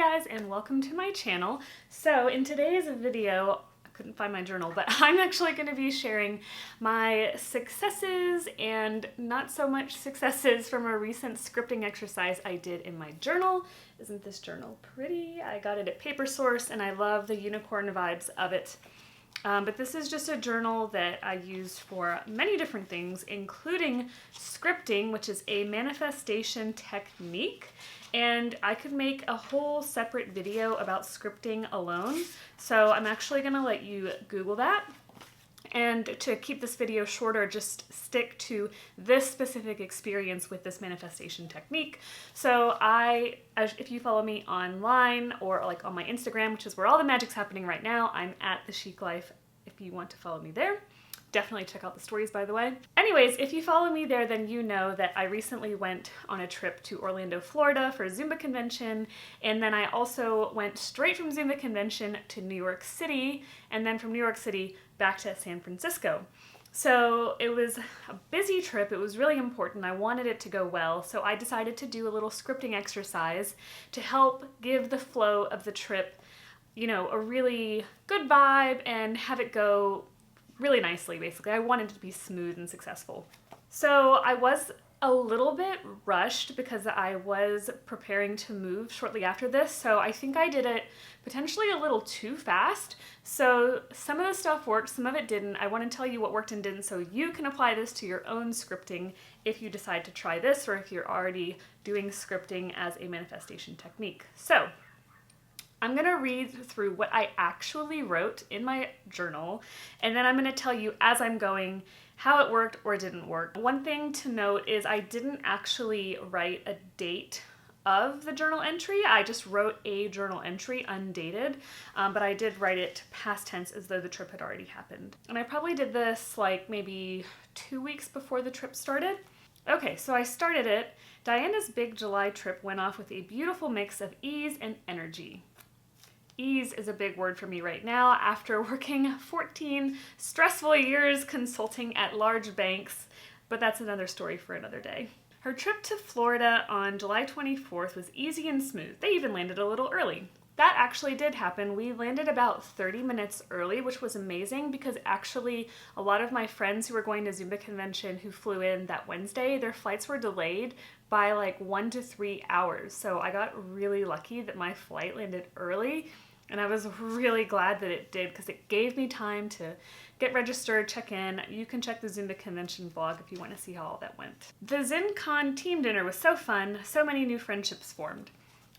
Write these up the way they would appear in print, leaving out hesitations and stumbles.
guys, and welcome to my channel. So in today's video, I couldn't find my journal, but I'm actually going to be sharing my successes and not so much successes from a recent scripting exercise I did in my journal. Isn't this journal pretty? I got it at Paper Source and I love the unicorn vibes of it. But this is just a journal that I use for many different things, including scripting, which is a manifestation technique. And I could make a whole separate video about scripting alone. So I'm actually going to let you Google that. And to keep this video shorter, just stick to this specific experience with this manifestation technique. So if you follow me online or like on my Instagram, which is where all the magic's happening right now, I'm at The Chic Life if you want to follow me there. Definitely check out the stories, by the way. Anyways, if you follow me there, then you know that I recently went on a trip to Orlando, Florida for a Zumba convention, and then I also went straight from Zumba convention to New York City, and then from New York City back to San Francisco. So it was a busy trip. It was really important. I wanted it to go well, so I decided to do a little scripting exercise to help give the flow of the trip, you know, a really good vibe and have it go really nicely, basically. I wanted it to be smooth and successful. So I was a little bit rushed because I was preparing to move shortly after this, so I think I did it potentially a little too fast. So some of the stuff worked, some of it didn't. I want to tell you what worked and didn't so you can apply this to your own scripting if you decide to try this or if you're already doing scripting as a manifestation technique. So I'm going to read through what I actually wrote in my journal, and then I'm going to tell you as I'm going how it worked or didn't work. One thing to note is I didn't actually write a date of the journal entry. I just wrote a journal entry undated, but I did write it past tense as though the trip had already happened. And I probably did this like maybe 2 weeks before the trip started. Okay, so I started it. Diana's big July trip went off with a beautiful mix of ease and energy. Ease is a big word for me right now after working 14 stressful years consulting at large banks, but that's another story for another day. Her trip to Florida on July 24th was easy and smooth. They even landed a little early. That actually did happen. We landed about 30 minutes early, which was amazing because actually a lot of my friends who were going to Zumba convention who flew in that Wednesday, their flights were delayed by like 1 to 3 hours. So I got really lucky that my flight landed early. And I was really glad that it did because it gave me time to get registered, check in. You can check the Zumba convention vlog if you want to see how all that went. The ZenCon team dinner was so fun. So many new friendships formed.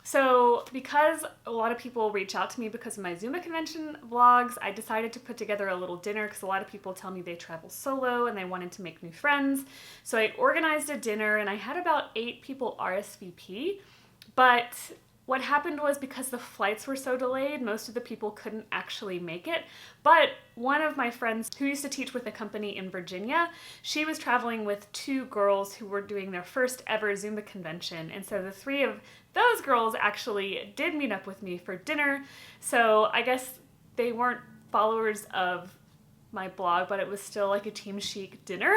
So because a lot of people reach out to me because of my Zumba convention vlogs, I decided to put together a little dinner because a lot of people tell me they travel solo and they wanted to make new friends. So I organized a dinner and I had about 8 people RSVP, but what happened was because the flights were so delayed, most of the people couldn't actually make it. But one of my friends who used to teach with a company in Virginia, she was traveling with 2 girls who were doing their first ever Zumba convention. And so the 3 of those girls actually did meet up with me for dinner. So I guess they weren't followers of my blog, but it was still like a Team Chic dinner.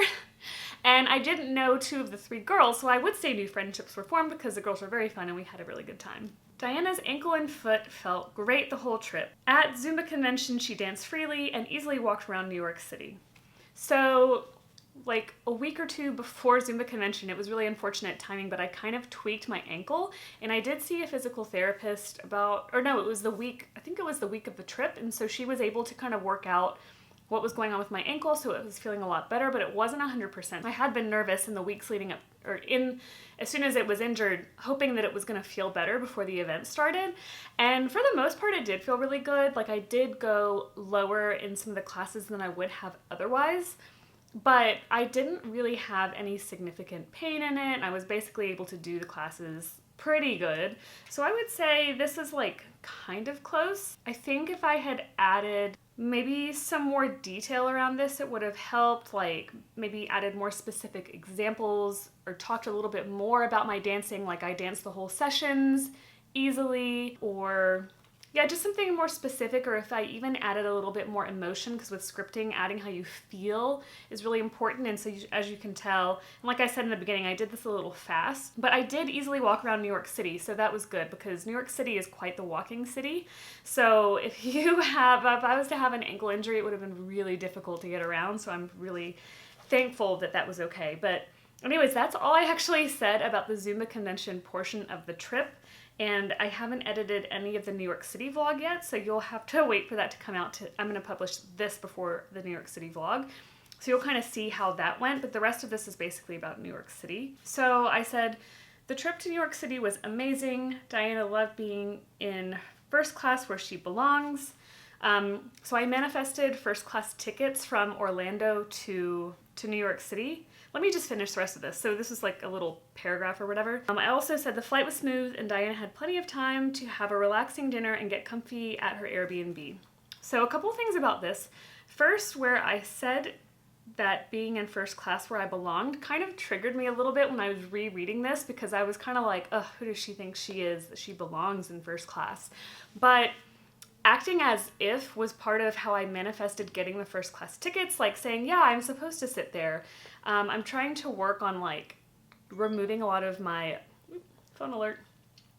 And I didn't know 2 of the 3 girls, so I would say new friendships were formed because the girls were very fun and we had a really good time. Diana's ankle and foot felt great the whole trip. At Zumba convention, she danced freely and easily walked around New York City. So like a week or 2 before Zumba convention, it was really unfortunate timing, but I kind of tweaked my ankle and I did see a physical therapist I think it was the week of the trip. And so she was able to kind of work out what was going on with my ankle, so it was feeling a lot better, but it wasn't 100%. I had been nervous in the weeks leading up, as soon as it was injured, hoping that it was gonna feel better before the event started. And for the most part, it did feel really good. Like I did go lower in some of the classes than I would have otherwise, but I didn't really have any significant pain in it. I was basically able to do the classes pretty good. So I would say this is like kind of close. I think if I had added maybe some more detail around this, it would have helped, like maybe added more specific examples or talked a little bit more about my dancing, like I danced the whole sessions easily, or yeah, just something more specific, or if I even added a little bit more emotion, because with scripting, adding how you feel is really important. And so as you can tell, and like I said in the beginning, I did this a little fast, but I did easily walk around New York City, so that was good, because New York City is quite the walking city. So if I was to have an ankle injury, it would have been really difficult to get around, so I'm really thankful that that was okay. But anyways, that's all I actually said about the Zumba convention portion of the trip. And I haven't edited any of the New York City vlog yet, so you'll have to wait for that to come out. I'm going to publish this before the New York City vlog. So you'll kind of see how that went, but the rest of this is basically about New York City. So I said, the trip to New York City was amazing. Diana loved being in first class where she belongs. So I manifested first class tickets from Orlando to New York City. Let me just finish the rest of this. So this is like a little paragraph or whatever. I also said the flight was smooth and Diana had plenty of time to have a relaxing dinner and get comfy at her Airbnb. So a couple things about this. First, where I said that being in first class where I belonged kind of triggered me a little bit when I was rereading this, because I was kind of like, ugh, who does she think she is, that she belongs in first class? But acting as if was part of how I manifested getting the first class tickets, like saying, yeah, I'm supposed to sit there. I'm trying to work on like removing a lot of my, phone alert,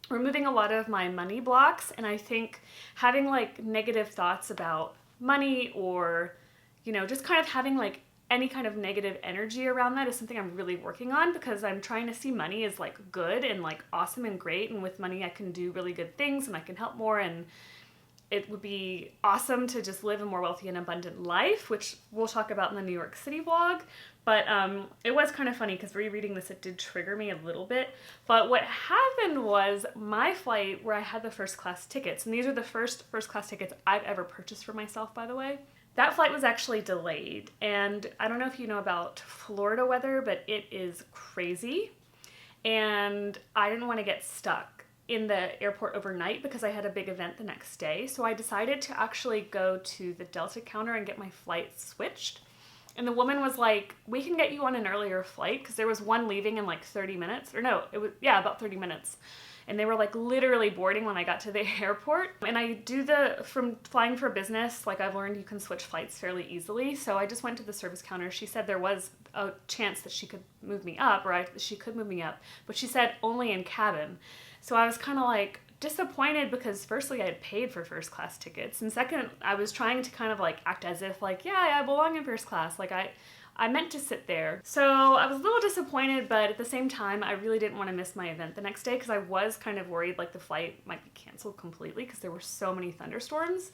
removing a lot of my money blocks. And I think having like negative thoughts about money, or, you know, just kind of having like any kind of negative energy around that is something I'm really working on, because I'm trying to see money as like good and like awesome and great. And with money, I can do really good things and I can help more, and it would be awesome to just live a more wealthy and abundant life, which we'll talk about in the New York City vlog. But it was kind of funny because rereading this, it did trigger me a little bit. But what happened was my flight, where I had the first class tickets, and these are the first class tickets I've ever purchased for myself, by the way. That flight was actually delayed. And I don't know if you know about Florida weather, but it is crazy. And I didn't want to get stuck in the airport overnight because I had a big event the next day. So I decided to actually go to the Delta counter and get my flight switched. And the woman was like, we can get you on an earlier flight, because there was one leaving in like 30 minutes. Or no, it was, yeah, about 30 minutes. And they were like literally boarding when I got to the airport. And I do from flying for business, like I've learned you can switch flights fairly easily. So I just went to the service counter. She said there was a chance that she could move me up, or she could move me up. But she said only in cabin. So I was kind of like disappointed, because firstly I had paid for first class tickets, and second I was trying to kind of like act as if like, yeah, I belong in first class, like I meant to sit there. So I was a little disappointed, but at the same time I really didn't want to miss my event the next day, because I was kind of worried like the flight might be canceled completely because there were so many thunderstorms.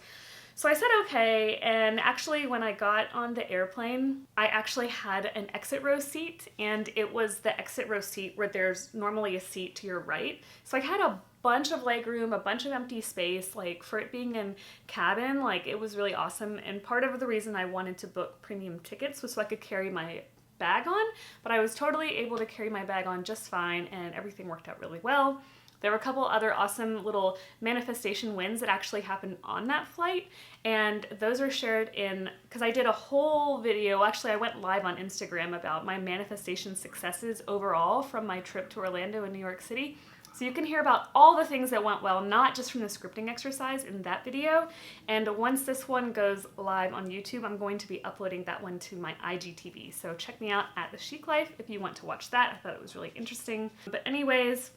So I said okay, and actually when I got on the airplane, I actually had an exit row seat, and it was the exit row seat where there's normally a seat to your right. So I had a bunch of leg room, a bunch of empty space, like for it being in cabin, like it was really awesome. And part of the reason I wanted to book premium tickets was so I could carry my bag on, but I was totally able to carry my bag on just fine, and everything worked out really well. There were a couple other awesome little manifestation wins that actually happened on that flight, and those are shared because I did a whole video, actually I went live on Instagram about my manifestation successes overall from my trip to Orlando and New York City. So you can hear about all the things that went well, not just from the scripting exercise in that video. And once this one goes live on YouTube, I'm going to be uploading that one to my IGTV. So check me out at The Chic Life if you want to watch that. I thought it was really interesting. But anyways,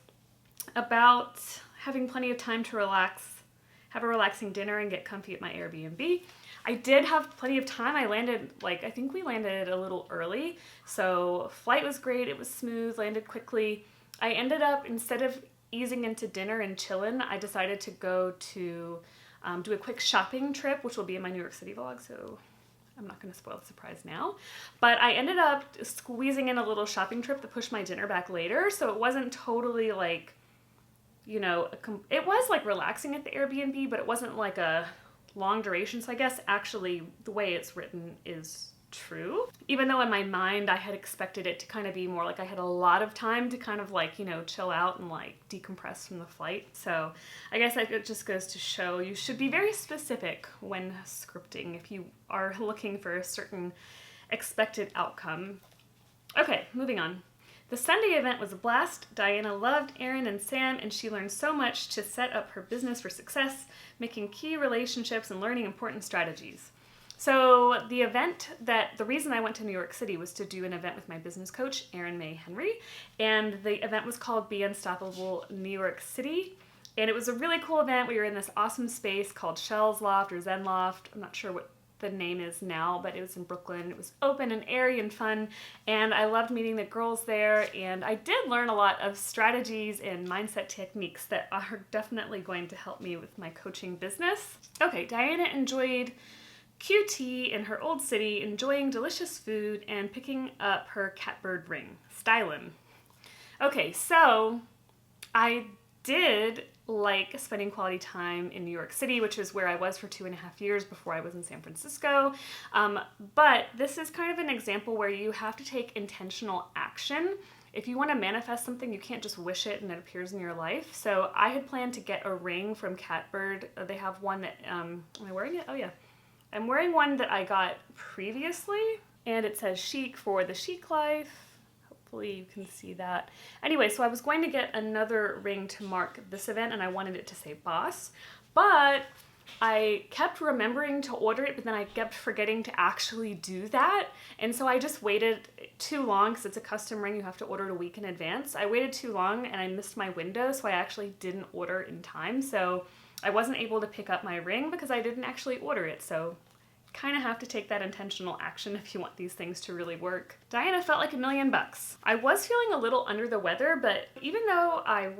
about having plenty of time to relax, have a relaxing dinner, and get comfy at my Airbnb. I did have plenty of time. I landed, I think we landed a little early. So flight was great. It was smooth, landed quickly. I ended up, instead of easing into dinner and chillin', I decided to go to do a quick shopping trip, which will be in my New York City vlog, so I'm not going to spoil the surprise now. But I ended up squeezing in a little shopping trip to push my dinner back later, so it wasn't totally like, you know, it was like relaxing at the Airbnb, but it wasn't like a long duration. So I guess actually the way it's written is true. Even though in my mind I had expected it to kind of be more like I had a lot of time to kind of like, you know, chill out and like decompress from the flight. So I guess it just goes to show you should be very specific when scripting if you are looking for a certain expected outcome. Okay, moving on. The Sunday event was a blast. Diana loved Aaron and Sam, and she learned so much to set up her business for success, making key relationships and learning important strategies. So the reason I went to New York City was to do an event with my business coach, Erin May Henry, and the event was called Be Unstoppable New York City. And it was a really cool event. We were in this awesome space called Shell's Loft or Zen Loft. I'm not sure what the name is now, but it was in Brooklyn. It was open and airy and fun, and I loved meeting the girls there, and I did learn a lot of strategies and mindset techniques that are definitely going to help me with my coaching business. Okay, Diana enjoyed QT in her old city, enjoying delicious food and picking up her catbird ring. Stylin'. Okay, so I did like spending quality time in New York City, which is where I was for 2.5 years before I was in San Francisco. But this is kind of an example where you have to take intentional action. If you want to manifest something, you can't just wish it and it appears in your life. So I had planned to get a ring from Catbird. They have one that, am I wearing it? Oh yeah. I'm wearing one that I got previously, and it says chic for the chic life. Hopefully you can see that. Anyway, so I was going to get another ring to mark this event, and I wanted it to say boss, but I kept remembering to order it, but then I kept forgetting to actually do that. And so I just waited too long, because it's a custom ring, you have to order it a week in advance. I waited too long and I missed my window, so I actually didn't order in time. So I wasn't able to pick up my ring because I didn't actually order it. So kind of have to take that intentional action if you want these things to really work. Diana felt like $1 million. I was feeling a little under the weather, but even though I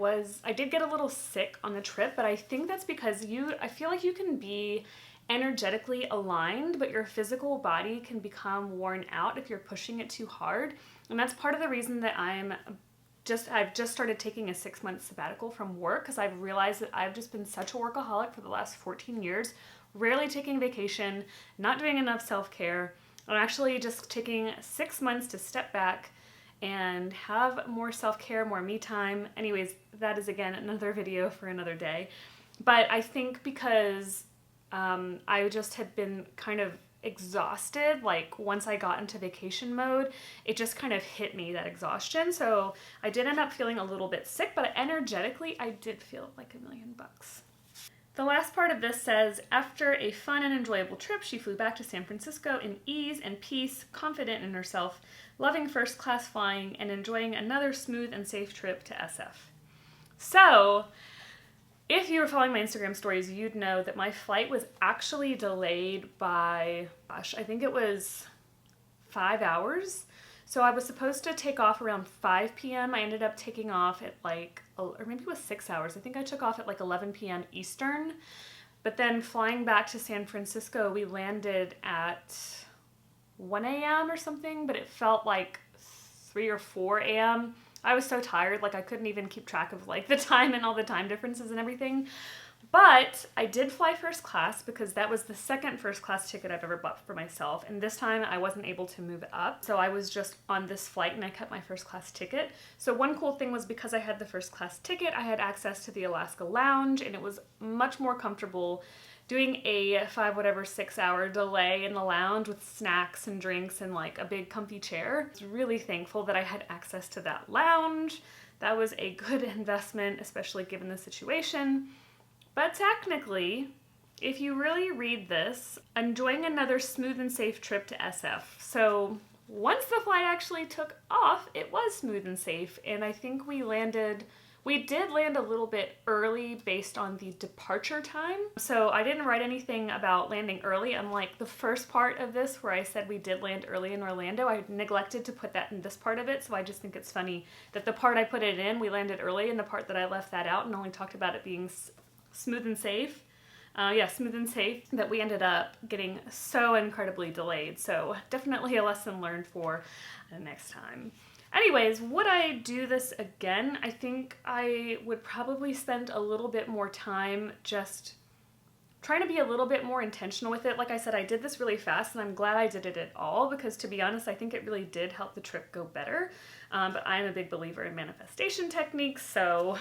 did get a little sick on the trip, but I think that's because I feel like you can be energetically aligned, but your physical body can become worn out if you're pushing it too hard. And that's part of the reason that I've just started taking a 6-month sabbatical from work, because I've realized that I've just been such a workaholic for the last 14 years, rarely taking vacation, not doing enough self-care. I'm actually just taking 6 months to step back and have more self-care, more me time. Anyways, that is again another video for another day. But I think because I just had been kind of exhausted, like once I got into vacation mode, it just kind of hit me, that exhaustion. So I did end up feeling a little bit sick, but energetically I did feel like $1 million. The last part of this says, after a fun and enjoyable trip, she flew back to San Francisco in ease and peace, confident in herself, loving first-class flying, and enjoying another smooth and safe trip to SF. So, if you were following my Instagram stories, you'd know that my flight was actually delayed by, I think it was 5 hours. So I was supposed to take off around 5 p.m. I ended up taking off at or maybe it was 6 hours. I think I took off at 11 p.m. Eastern. But then flying back to San Francisco, we landed at 1 a.m. or something, but it felt like 3 or 4 a.m. I was so tired, I couldn't even keep track of the time and all the time differences and everything. But I did fly first class because that was the second first class ticket I've ever bought for myself. And this time I wasn't able to move up. So I was just on this flight and I kept my first class ticket. So one cool thing was, because I had the first class ticket, I had access to the Alaska Lounge, and it was much more comfortable doing a 6-hour delay in the lounge with snacks and drinks and a big comfy chair. I was really thankful that I had access to that lounge. That was a good investment, especially given the situation. But technically, if you really read this, enjoying another smooth and safe trip to SF. So once the flight actually took off, it was smooth and safe, and I think we did land a little bit early based on the departure time. So I didn't write anything about landing early, unlike the first part of this where I said we did land early in Orlando. I neglected to put that in this part of it, so I just think it's funny that the part I put it in, we landed early, and the part that I left that out and only talked about it being smooth and safe. Smooth and safe, that we ended up getting so incredibly delayed. So definitely a lesson learned for the next time. Anyways, would I do this again? I think I would probably spend a little bit more time just trying to be a little bit more intentional with it. Like I said, I did this really fast, and I'm glad I did it at all, because to be honest, I think it really did help the trip go better. But I'm a big believer in manifestation techniques, so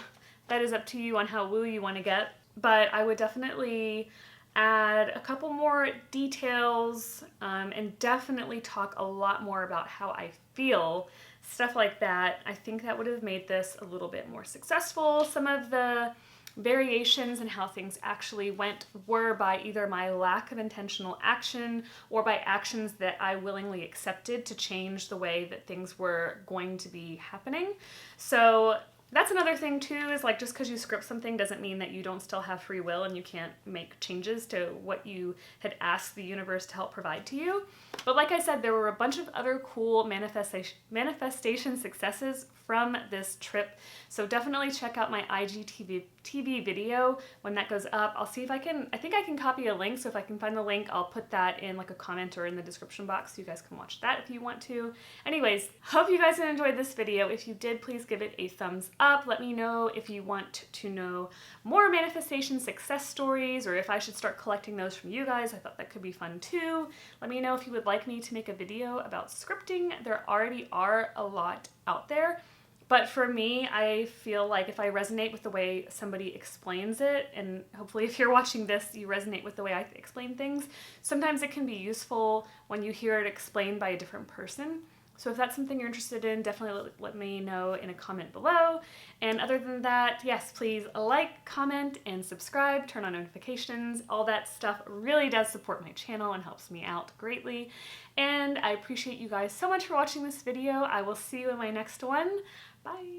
that is up to you on how woo you want to get. But I would definitely add a couple more details and definitely talk a lot more about how I feel stuff like that. I think that would have made this a little bit more successful. Some of the variations in how things actually went were by either my lack of intentional action or by actions that I willingly accepted to change the way that things were going to be happening. So that's another thing too, is like, just because you script something doesn't mean that you don't still have free will and you can't make changes to what you had asked the universe to help provide to you. But like I said, there were a bunch of other cool manifestation successes from this trip. So definitely check out my IGTV video when that goes up. I'll see if I think I can copy a link. So if I can find the link, I'll put that in like a comment or in the description box so you guys can watch that if you want to. Anyways, hope you guys enjoyed this video. If you did, please give it a thumbs up. Let me know if you want to know more manifestation success stories, or if I should start collecting those from you guys. I thought that could be fun too. Let me know if you would like me to make a video about scripting. There already are a lot out there. But for me, I feel like if I resonate with the way somebody explains it, and hopefully if you're watching this, you resonate with the way I explain things, sometimes it can be useful when you hear it explained by a different person. So if that's something you're interested in, definitely let me know in a comment below. And other than that, yes, please like, comment, and subscribe, turn on notifications. All that stuff really does support my channel and helps me out greatly. And I appreciate you guys so much for watching this video. I will see you in my next one. Bye!